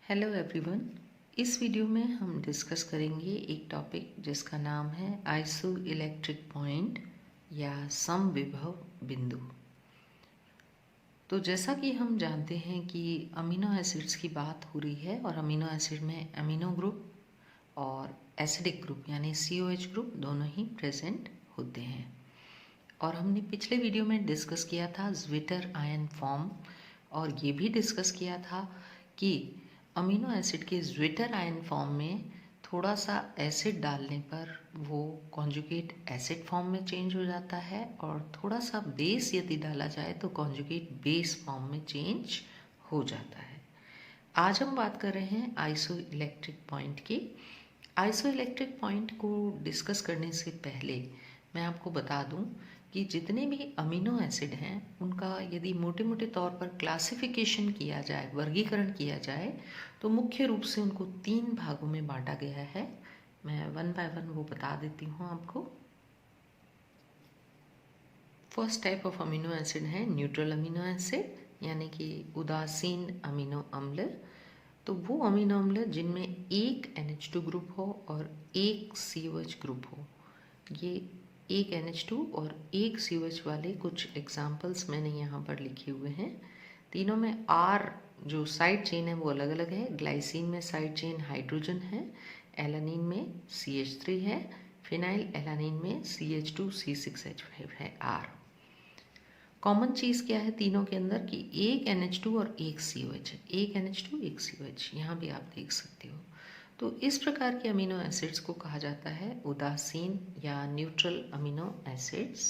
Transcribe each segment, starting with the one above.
Hello everyone. इस video में हम डिस्कस करेंगे एक टॉपिक जिसका नाम है आइसो इलेक्ट्रिक पॉइंट या समविभव बिंदु। तो जैसा कि हम जानते हैं कि अमीनो एसिड्स की बात हो रही है और अमीनो एसिड में अमीनो ग्रुप और एसिडिक ग्रुप यानी COH ग्रुप दोनों ही प्रेजेंट होते हैं। और हमने पिछले वीडियो में डिस्कस किया था ज्विटर आयन फॉर्म और ये भी डिस्कस किया था कि अमीनो एसिड के ज्विटर आयन फॉर्म में थोड़ा सा एसिड डालने पर वो कॉन्जुगेट एसिड फॉर्म में चेंज हो जाता है और थोड़ा सा बेस यदि डाला जाए तो कॉन्जुगेट बेस फॉर्म में चेंज हो जाता है। आज हम बात कर रहे हैं आइसो इलेक्ट्रिक पॉइंट की। आइसो इलेक्ट्रिक पॉइंट को डिस्कस करने से पहले मैं आपको बता दूं कि जितने भी अमीनो एसिड हैं उनका यदि मोटे मोटे तौर पर क्लासिफिकेशन किया जाए, वर्गीकरण किया जाए, तो मुख्य रूप से उनको 3 भागों में बांटा गया है। मैं वन बाय वन वो बता देती हूँ आपको। First type of amino acid है न्यूट्रल अमीनो एसिड यानी कि उदासीन अमीनो अम्ल। तो वो अमीनो अम्ल जिनमें एक NH2 ग्रुप हो और एक COH ग्रुप हो। ये एक NH2 और एक COH वाले कुछ एग्जाम्पल्स मैंने यहाँ पर लिखे हुए हैं। तीनों में R जो साइड चेन है वो अलग अलग है। ग्लाइसिन में साइड चेन हाइड्रोजन है, एलानिन में CH3 है, फिनाइल एलानिन में CH2C6H5 है R। कॉमन चीज़ क्या है तीनों के अंदर कि एक NH2 और एक COH है। एक NH2 एक COH यहाँ भी आप देख सकते हो। तो इस प्रकार के अमीनो एसिड्स को कहा जाता है उदासीन या neutral amino acids.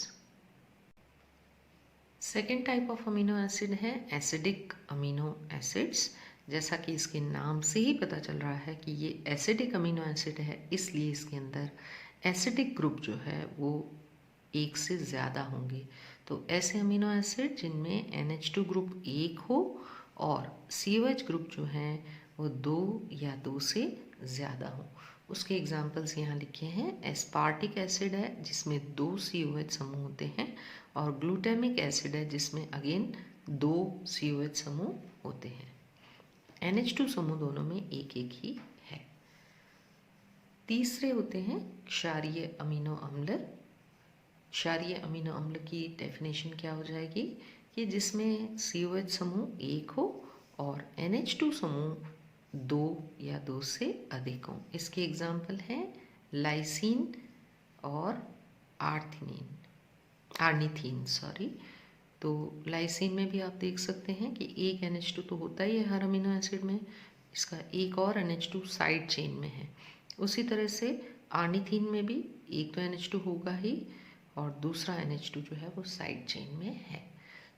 Second type of amino acid है एसिडिक अमीनो एसिड्स। जैसा कि इसके नाम से ही पता चल रहा है कि ये एसिडिक अमीनो एसिड है, इसलिए इसके अंदर एसिडिक ग्रुप जो है वो एक से ज़्यादा होंगे। तो ऐसे अमीनो एसिड जिनमें NH2 ग्रुप एक हो और COH ग्रुप जो है वो 2 या 2 से ज़्यादा हो। उसके एग्जाम्पल्स यहाँ लिखे हैं। एस्पार्टिक एसिड है जिसमें 2 COH समूह होते हैं और ग्लूटामिक एसिड है जिसमें अगेन 2 COH समूह होते हैं। NH2 समूह दोनों में एक एक ही है। तीसरे होते हैं क्षारीय अमीनो अम्ल। क्षारीय अमीनो अम्ल की डेफिनेशन क्या हो जाएगी कि जिसमें COH समूह एक हो और NH2 समूह 2 या 2 से अधिक हो। इसके एग्जाम्पल हैं लाइसिन और आर्निथीन। तो लाइसिन में भी आप देख सकते हैं कि एक NH2 तो होता ही है हर अमीनो एसिड में, इसका एक और NH2 साइड चेन में है। उसी तरह से आर्निथीन में भी एक तो NH2 होगा ही और दूसरा NH2 जो है वो साइड चेन में है।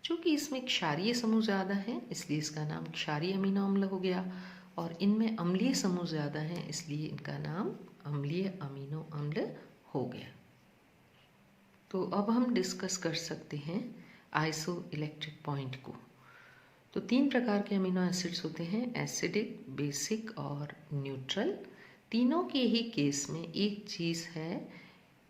चूँकि इसमें क्षारीय समूह ज़्यादा है इसलिए इसका नाम क्षारीय अमीनो अम्ल हो गया और इनमें अम्लीय समूह ज़्यादा हैं इसलिए इनका नाम अम्लीय अमीनो अम्ल हो गया। तो अब हम डिस्कस कर सकते हैं आइसो इलेक्ट्रिक पॉइंट को। तो 3 प्रकार के अमीनो एसिड्स होते हैं, एसिडिक, बेसिक और न्यूट्रल। तीनों के ही केस में एक चीज़ है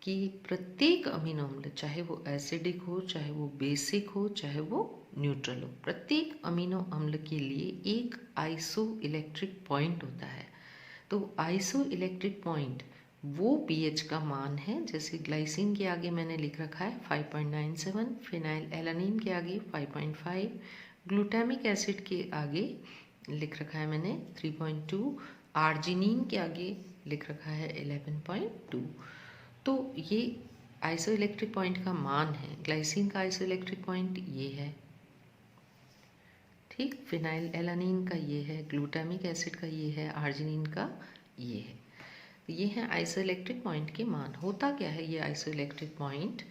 कि प्रत्येक अमीनो अम्ल चाहे वो एसिडिक हो, चाहे वो बेसिक हो, चाहे वो न्यूट्रल हो, प्रत्येक अमीनो अम्ल के लिए एक आइसो इलेक्ट्रिक पॉइंट होता है। तो आइसो इलेक्ट्रिक पॉइंट वो पीएच का मान है, जैसे ग्लाइसिन के आगे मैंने लिख रखा है 5.97, फिनाइल एलानिन के आगे 5.5, ग्लूटामिक एसिड के आगे लिख रखा है मैंने 3.2, आर्जिनिन के आगे लिख रखा है 11.2। तो ये आइसो इलेक्ट्रिक पॉइंट का मान है। ग्लाइसिन का आइसो इलेक्ट्रिक पॉइंट ये है, ठीक। फिनाइल एलानिन का ये है, ग्लूटामिक एसिड का ये है, आर्जिनिन का ये है। तो ये है आइसो इलेक्ट्रिक पॉइंट के मान। होता क्या है ये iso electric point?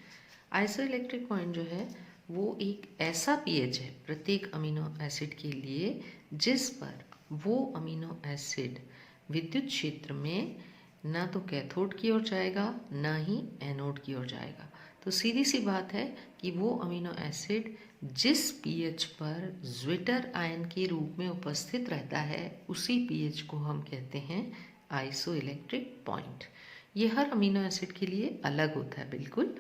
Iso electric point जो है वो एक ऐसा पीएच है प्रत्येक अमीनो एसिड के लिए जिस पर वो अमीनो एसिड विद्युत क्षेत्र में ना तो कैथोड की ओर जाएगा ना ही एनोड की ओर जाएगा। तो सीधी सी बात है कि वो अमीनो एसिड जिस पीएच पर ज्विटर आयन के रूप में उपस्थित रहता है उसी पीएच को हम कहते हैं आइसो इलेक्ट्रिक पॉइंट। ये हर अमीनो एसिड के लिए अलग होता है बिल्कुल।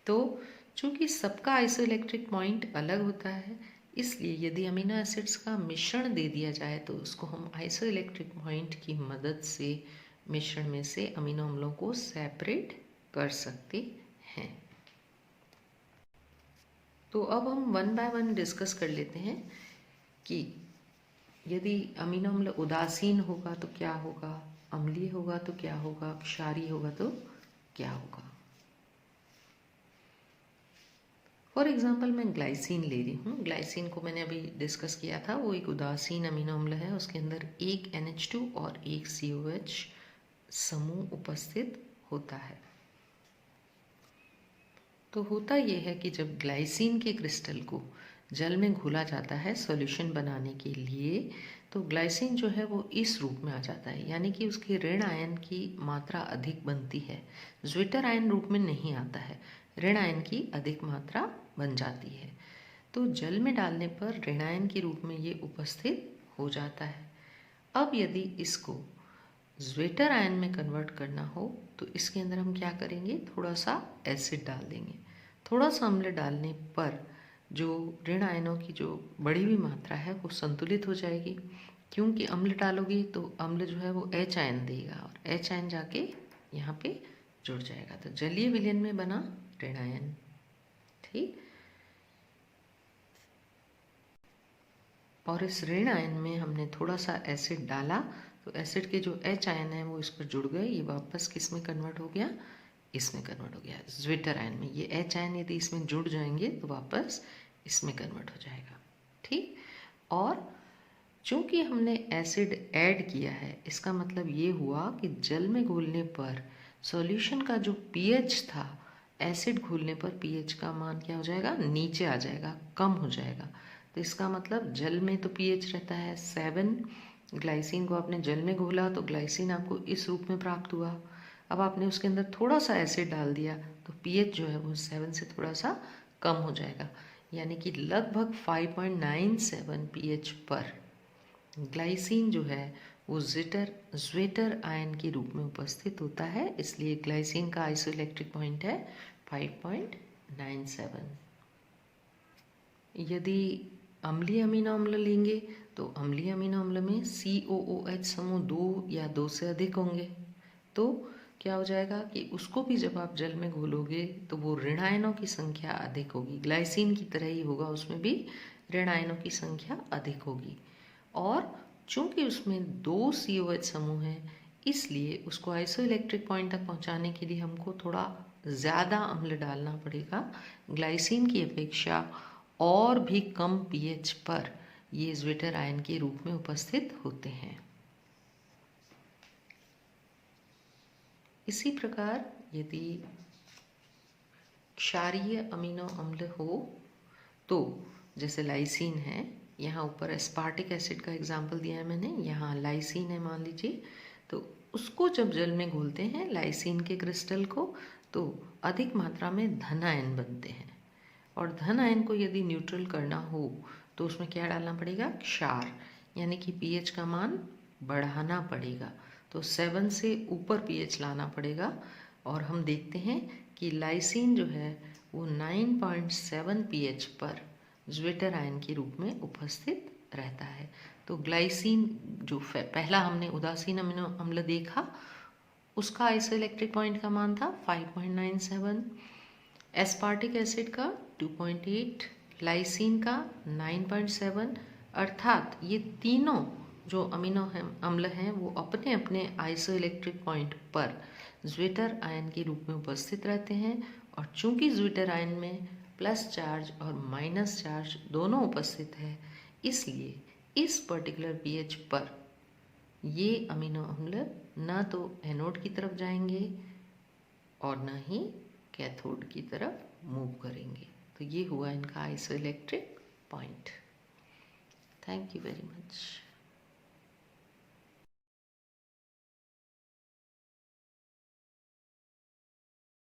तो चूँकि सबका आइसो इलेक्ट्रिक पॉइंट अलग होता है इसलिए यदि अमीनो एसिड्स का मिश्रण दे दिया जाए तो उसको हम आइसोइलेक्ट्रिक पॉइंट की मदद से मिश्रण में से अमीनो अम्लों को सेपरेट कर सकते हैं। तो अब हम वन बाय वन डिस्कस कर लेते हैं कि यदि अमीनो अम्ल उदासीन होगा तो क्या होगा, अम्लीय होगा तो क्या होगा, क्षारीय होगा तो क्या होगा। फॉर एग्जाम्पल मैं ग्लाइसिन ले रही हूँ। ग्लाइसिन को मैंने अभी डिस्कस किया था, वो एक उदासीन अमीनो अम्ल है। उसके अंदर एक NH2 और एक COH समूह उपस्थित होता है। तो होता यह है कि जब ग्लाइसिन के क्रिस्टल को जल में घोला जाता है सॉल्यूशन बनाने के लिए, तो ग्लाइसिन जो है वो इस रूप में आ जाता है, यानी कि उसके ऋण आयन की मात्रा अधिक बनती है। ज्विटर आयन रूप में नहीं आता है, ऋण आयन की अधिक मात्रा बन जाती है। तो जल में डालने पर ऋण आयन के रूप में ये उपस्थित हो जाता है। अब यदि इसको ज्वेटर आयन में कन्वर्ट करना हो तो इसके अंदर हम क्या करेंगे, थोड़ा सा एसिड डाल देंगे। थोड़ा सा अम्ल डालने पर जो ऋण आयनों की जो बढ़ी हुई मात्रा है वो संतुलित हो जाएगी, क्योंकि अम्ल डालोगी तो अम्ल जो है वो H आयन देगा और H आयन जाके यहाँ पे जुड़ जाएगा। तो जलीय विलयन में बना ऋण आयन। ठीक, और इस ऋण आयन में हमने थोड़ा सा एसिड डाला तो एसिड के जो H आयन है वो इस पर जुड़ गए। ये वापस किस में कन्वर्ट हो गया, इसमें कन्वर्ट हो गया, ज्विटर आयन में। ये H आयन यदि इसमें जुड़ जाएंगे तो वापस इसमें कन्वर्ट हो जाएगा। ठीक, और चूंकि हमने एसिड ऐड किया है, इसका मतलब ये हुआ कि जल में घोलने पर सॉल्यूशन का जो pH था, एसिड घोलने पर pH का मान क्या हो जाएगा, नीचे आ जाएगा, कम हो जाएगा। तो इसका मतलब जल में तो pH रहता है 7, ग्लाइसिन को आपने जल में घोला तो ग्लाइसिन आपको इस रूप में प्राप्त हुआ। अब आपने उसके अंदर थोड़ा सा एसिड डाल दिया तो pH जो है वो 7 से थोड़ा सा कम हो जाएगा, यानी कि लगभग 5.97 pH पर ग्लाइसिन जो है वो ज्वेटर आयन के रूप में उपस्थित होता है। इसलिए ग्लाइसिन का आइसोइलेक्ट्रिक पॉइंट है 5.97। यदि अम्लीय अमीनो अम्ल लेंगे तो अम्लीय अमीनो अम्ल में COOH समूह 2 या 2 से अधिक होंगे। तो क्या हो जाएगा कि उसको भी जब आप जल में घोलोगे तो वो ऋण आयनों की संख्या अधिक होगी। ग्लाइसिन की तरह ही होगा, उसमें भी ऋण आयनों की संख्या अधिक होगी। और चूंकि उसमें 2 COH समूह हैं, इसलिए उसको आइसोइलेक्ट्रिक पॉइंट तक पहुंचाने के लिए हमको थोड़ा ज़्यादा अम्ल डालना पड़ेगा। ग्लाइसिन की अपेक्षा और भी कम pH पर ये ज्वेटर आयन के रूप में उपस्थित होते हैं। इसी प्रकार यदि क्षारीय अमीनो अम्ल हो तो जैसे लाइसिन है, यहाँ ऊपर एस्पार्टिक एसिड का एग्जाम्पल दिया है मैंने, यहाँ लाइसिन है मान लीजिए, तो उसको जब जल में घोलते हैं लाइसिन के क्रिस्टल को, तो अधिक मात्रा में धन आयन बनते हैं। और धन आयन को यदि न्यूट्रल करना हो तो उसमें क्या डालना पड़ेगा, क्षार, यानी कि pH का मान बढ़ाना पड़ेगा। तो 7 से ऊपर pH लाना पड़ेगा। और हम देखते हैं कि लाइसिन जो है वो 9.7 pH पर ज्वेटर आयन के रूप में उपस्थित रहता है। तो ग्लाइसिन जो पहला हमने उदासीन अमीनो अम्ल देखा, उसका आइसोइलेक्ट्रिक पॉइंट का मान था 5.97, एस्पार्टिक एसिड का 2.8, लाइसिन का 9.7। अर्थात ये तीनों जो अमीनो अम्ल हैं वो अपने अपने आइसोइलेक्ट्रिक पॉइंट पर ज्वेटर आयन के रूप में उपस्थित रहते हैं। और चूंकि ज्वेटर आयन में प्लस चार्ज और माइनस चार्ज दोनों उपस्थित है, इसलिए इस पर्टिकुलर pH पर ये अमीनो अम्ल न तो एनोड की तरफ जाएंगे और न ही कैथोड की तरफ मूव करेंगे। तो ये हुआ इनका isoelectric point. Thank you very much.